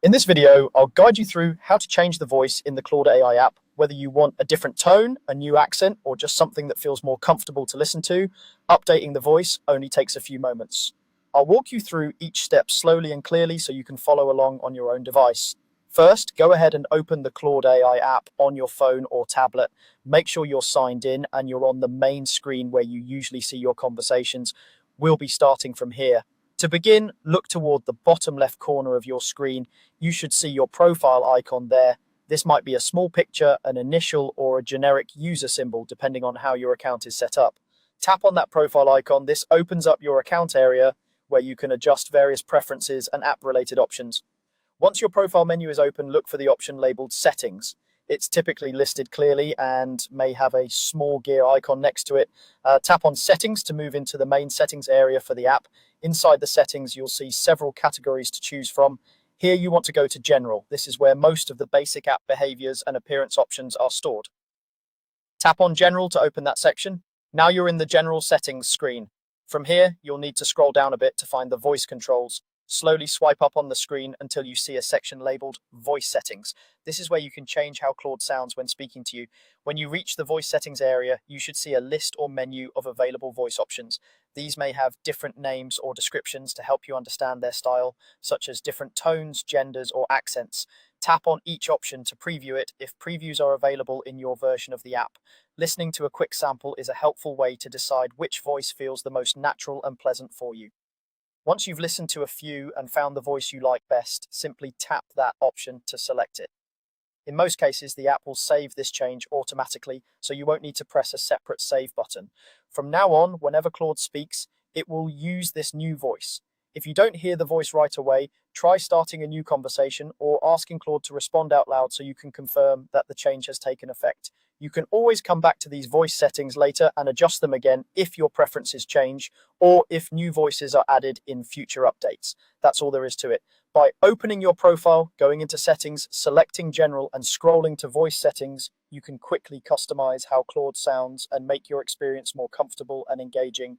In this video, I'll guide you through how to change the voice in the Claude AI app, whether you want a different tone, a new accent, or just something that feels more comfortable to listen to. Updating the voice only takes a few moments. I'll walk you through each step slowly and clearly so you can follow along on your own device. First, go ahead and open the Claude AI app on your phone or tablet. Make sure you're signed in and you're on the main screen where you usually see your conversations. We'll be starting from here. To begin, look toward the bottom left corner of your screen. You should see your profile icon there. This might be a small picture, an initial, or a generic user symbol, depending on how your account is set up. Tap on that profile icon. This opens up your account area where you can adjust various preferences and app-related options. Once your profile menu is open, look for the option labeled Settings. It's typically listed clearly and may have a small gear icon next to it. Tap on Settings to move into the main settings area for the app. Inside the settings, you'll see several categories to choose from. Here you want to go to General. This is where most of the basic app behaviors and appearance options are stored. Tap on General to open that section. Now you're in the General Settings screen. From here, you'll need to scroll down a bit to find the voice controls. Slowly swipe up on the screen until you see a section labeled Voice Settings. This is where you can change how Claude sounds when speaking to you. When you reach the voice settings area, you should see a list or menu of available voice options. These may have different names or descriptions to help you understand their style, such as different tones, genders, or accents. Tap on each option to preview it if previews are available in your version of the app. Listening to a quick sample is a helpful way to decide which voice feels the most natural and pleasant for you. Once you've listened to a few and found the voice you like best, simply tap that option to select it. In most cases, the app will save this change automatically, so you won't need to press a separate save button. From now on, whenever Claude speaks, it will use this new voice. If you don't hear the voice right away, try starting a new conversation or asking Claude to respond out loud so you can confirm that the change has taken effect. You can always come back to these voice settings later and adjust them again if your preferences change or if new voices are added in future updates. That's all there is to it. By opening your profile, going into settings, selecting general and scrolling to voice settings, you can quickly customize how Claude sounds and make your experience more comfortable and engaging.